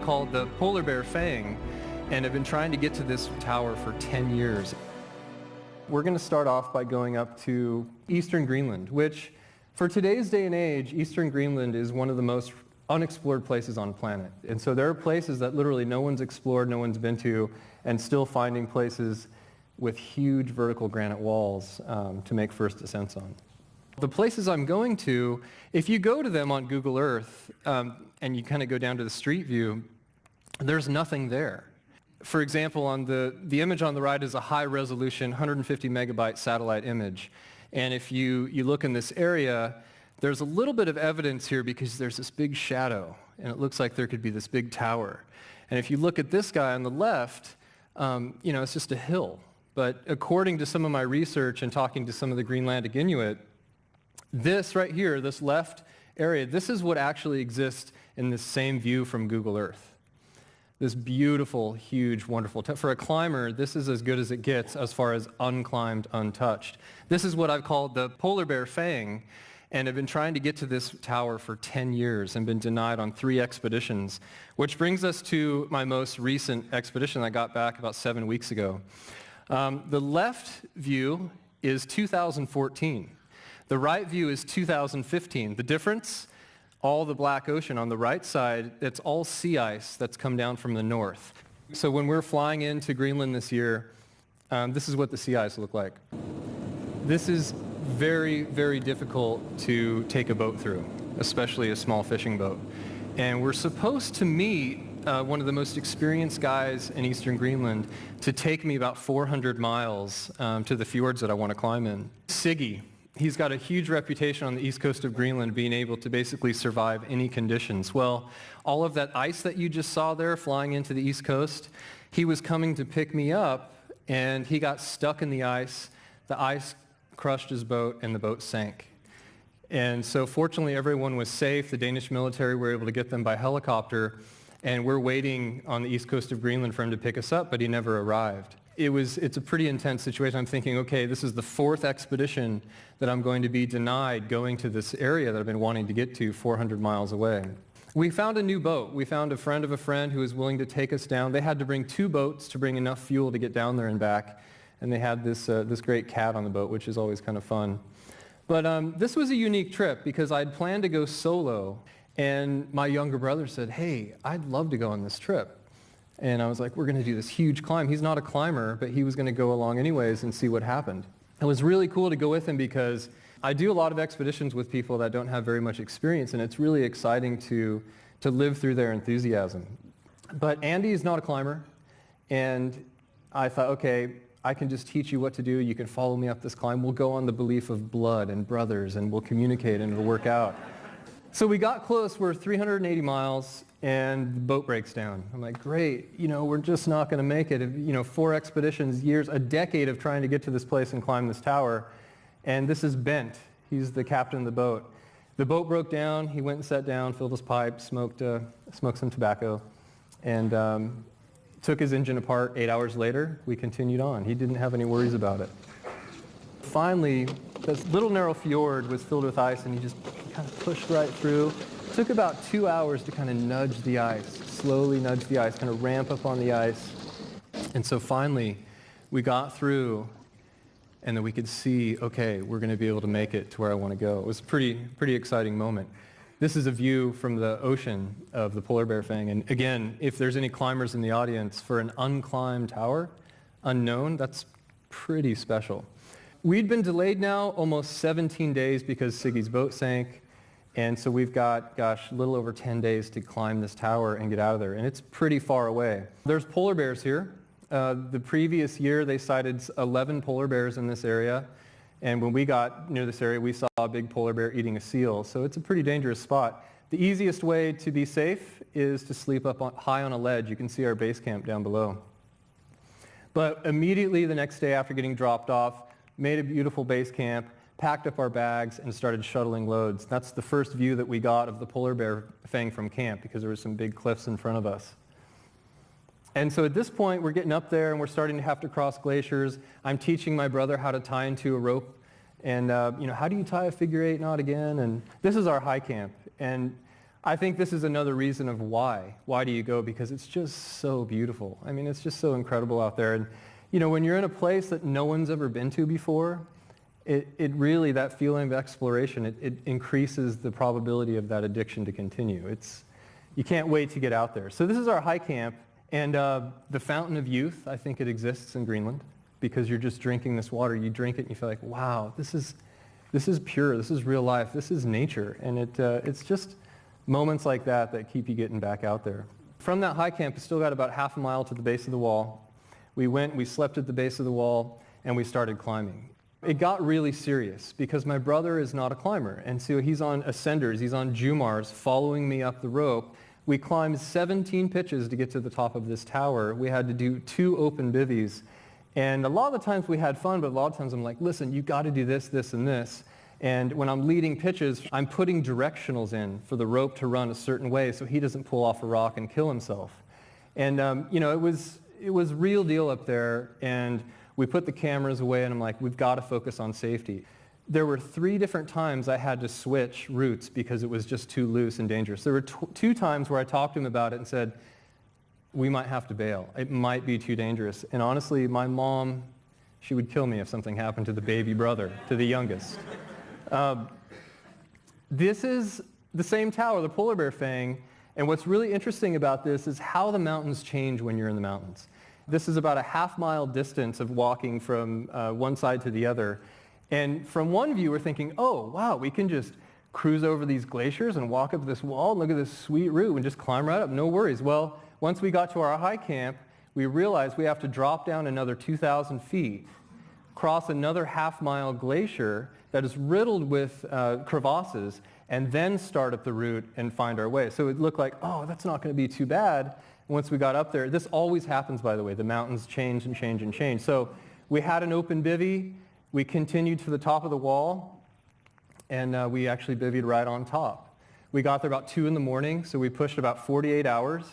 called the polar bear fang, and have been trying to get to this tower for 10 years. We're going to start off by going up to eastern Greenland, which for today's day and age, eastern Greenland is one of the most unexplored places on the planet. And so there are places that literally no one's explored, no one's been to, and still finding places with huge vertical granite walls to make first ascents on. The places I'm going to, if you go to them on Google Earth and you kind of go down to the street view, there's nothing there. For example, on the image on the right is a high-resolution 150 megabyte satellite image. And if you look in this area, there's a little bit of evidence here because there's this big shadow, and it looks like there could be this big tower. And if you look at this guy on the left, it's just a hill. But according to some of my research and talking to some of the Greenlandic Inuit, this right here, this left area, this is what actually exists in this same view from Google Earth. This beautiful, huge, wonderful, for a climber, this is as good as it gets as far as unclimbed, untouched. This is what I've called the polar bear fang, and have been trying to get to this tower for 10 years and been denied on 3 expeditions, which brings us to my most recent expedition I got back about 7 weeks ago. The left view is 2014. The right view is 2015. The difference? All the black ocean on the right side, it's all sea ice that's come down from the north. So when we're flying into Greenland this year, this is what the sea ice look like. This is very, very difficult to take a boat through, especially a small fishing boat. And we're supposed to meet one of the most experienced guys in eastern Greenland to take me about 400 miles to the fjords that I want to climb in. Siggy. He's got a huge reputation on the east coast of Greenland being able to basically survive any conditions. Well, all of that ice that you just saw there flying into the east coast, he was coming to pick me up and he got stuck in the ice crushed his boat and the boat sank. And so fortunately everyone was safe. The Danish military were able to get them by helicopter, and we're waiting on the east coast of Greenland for him to pick us up, but he never arrived. It's a pretty intense situation. I'm thinking, okay, this is the 4th expedition that I'm going to be denied going to this area that I've been wanting to get to 400 miles away. We found a new boat. We found a friend of a friend who was willing to take us down. They had to bring 2 boats to bring enough fuel to get down there and back. And they had this great cat on the boat, which is always kind of fun. But this was a unique trip because I'd planned to go solo. And my younger brother said, hey, I'd love to go on this trip. And I was like, we're going to do this huge climb. He's not a climber, but he was going to go along anyways and see what happened. It was really cool to go with him because I do a lot of expeditions with people that don't have very much experience, and it's really exciting to live through their enthusiasm. But Andy is not a climber, and I thought, okay, I can just teach you what to do. You can follow me up this climb. We'll go on the belief of blood and brothers, and we'll communicate, and it'll work out. So we got close. We're 380 miles, and the boat breaks down. I'm like, great, we're just not going to make it. 4 expeditions, years, a decade of trying to get to this place and climb this tower, and this is Bent. He's the captain of the boat. The boat broke down. He went and sat down, filled his pipe, smoked some tobacco, and took his engine apart. 8 hours later, we continued on. He didn't have any worries about it. Finally, this little narrow fjord was filled with ice, and he just kind of pushed right through. It took about 2 hours to kind of nudge the ice, slowly nudge the ice, kind of ramp up on the ice. And so finally, we got through, and then we could see, okay, we're going to be able to make it to where I want to go. It was a pretty exciting moment. This is a view from the ocean of the polar bear fang. And again, if there's any climbers in the audience, for an unclimbed tower, unknown, that's pretty special. We'd been delayed now almost 17 days because Siggy's boat sank. And so we've got, a little over 10 days to climb this tower and get out of there. And it's pretty far away. There's polar bears here. The previous year, they sighted 11 polar bears in this area. And when we got near this area, we saw a big polar bear eating a seal. So it's a pretty dangerous spot. The easiest way to be safe is to sleep up high on a ledge. You can see our base camp down below. But immediately the next day after getting dropped off, made a beautiful base camp, packed up our bags, and started shuttling loads. That's the first view that we got of the polar bear fang from camp because there were some big cliffs in front of us. And so at this point, we're getting up there and we're starting to have to cross glaciers. I'm teaching my brother how to tie into a rope. And, how do you tie a figure 8 knot again? And this is our high camp. And I think this is another reason of why. Why do you go? Because it's just so beautiful. I mean, it's just so incredible out there. And, you know, when you're in a place that no one's ever been to before, it really, that feeling of exploration, it increases the probability of that addiction to continue. You can't wait to get out there. So this is our high camp, and the Fountain of Youth, I think it exists in Greenland, because you're just drinking this water. You drink it and you feel like, wow, this is pure, this is real life, this is nature. And it's just moments like that that keep you getting back out there. From that high camp, we still got about half a mile to the base of the wall. We slept at the base of the wall, and we started climbing. It got really serious because my brother is not a climber, and so he's on ascenders, he's on Jumars, following me up the rope. We climbed 17 pitches to get to the top of this tower. We had to do 2 open bivvies, and a lot of the times we had fun, but a lot of times I'm like, listen, you got to do this, this, and this. And when I'm leading pitches, I'm putting directionals in for the rope to run a certain way so he doesn't pull off a rock and kill himself. And you know, it was real deal up there, and we put the cameras away, and I'm like, we've got to focus on safety. There were 3 different times I had to switch routes because it was just too loose and dangerous. There were 2 times where I talked to him about it and said, we might have to bail. It might be too dangerous. And honestly, my mom, she would kill me if something happened to the baby brother, to the youngest. This is the same tower, the polar bear fang, and what's really interesting about this is how the mountains change when you're in the mountains. This is about a half-mile distance of walking from one side to the other. And from one view, we're thinking, oh, wow, we can just cruise over these glaciers and walk up this wall and look at this sweet route and just climb right up, no worries. Well, once we got to our high camp, we realized we have to drop down another 2,000 feet, cross another half-mile glacier that is riddled with crevasses, and then start up the route and find our way. So it looked like, oh, that's not going to be too bad. Once we got up there, this always happens, by the way. The mountains change and change and change. So we had an open bivvy. We continued to the top of the wall, and we actually bivvied right on top. We got there about 2 in the morning, so we pushed about 48 hours,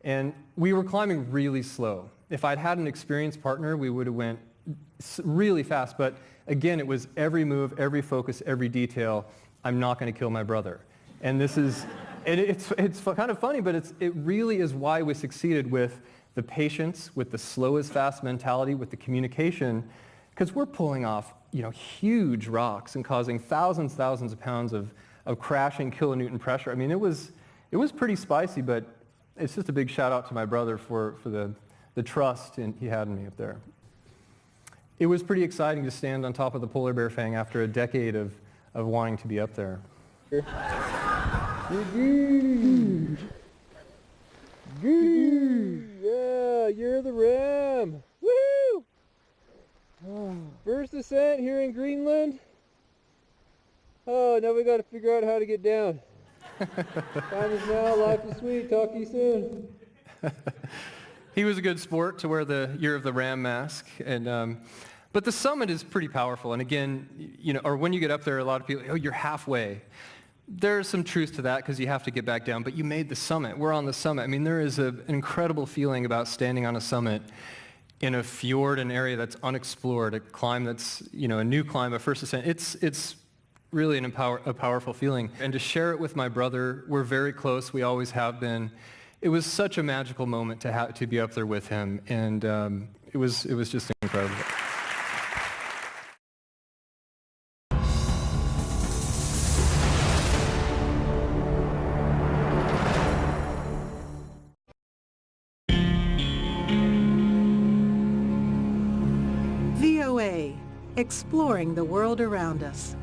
and we were climbing really slow. If I'd had an experienced partner, we would have went really fast, but again, it was every move, every focus, every detail. I'm not going to kill my brother. And this is... It's kind of funny, but it really is why we succeeded with the patience, with the slow is fast mentality, with the communication, because we're pulling off, you know, huge rocks and causing thousands of pounds of crashing kilonewton pressure. I mean, it was pretty spicy, but it's just a big shout out to my brother for the trust he had in me up there. It was pretty exciting to stand on top of the polar bear fang after a decade of wanting to be up there. Good. Yeah, you're the ram. Woo! First ascent here in Greenland. Oh, now we got to figure out how to get down. Time is now. Life is sweet. Talk to you soon. He was a good sport to wear the Year of the Ram mask, and but the summit is pretty powerful. And again, you know, or when you get up there, a lot of people, oh, you're halfway. There's some truth to that because you have to get back down, but you made the summit. We're on the summit. I mean, there is an incredible feeling about standing on a summit in a fjord, an area that's unexplored, a climb that's, you know, a new climb, a first ascent. It's really a powerful feeling. And to share it with my brother, we're very close. We always have been. It was such a magical moment to be up there with him, and it was just incredible. VOA, exploring the world around us.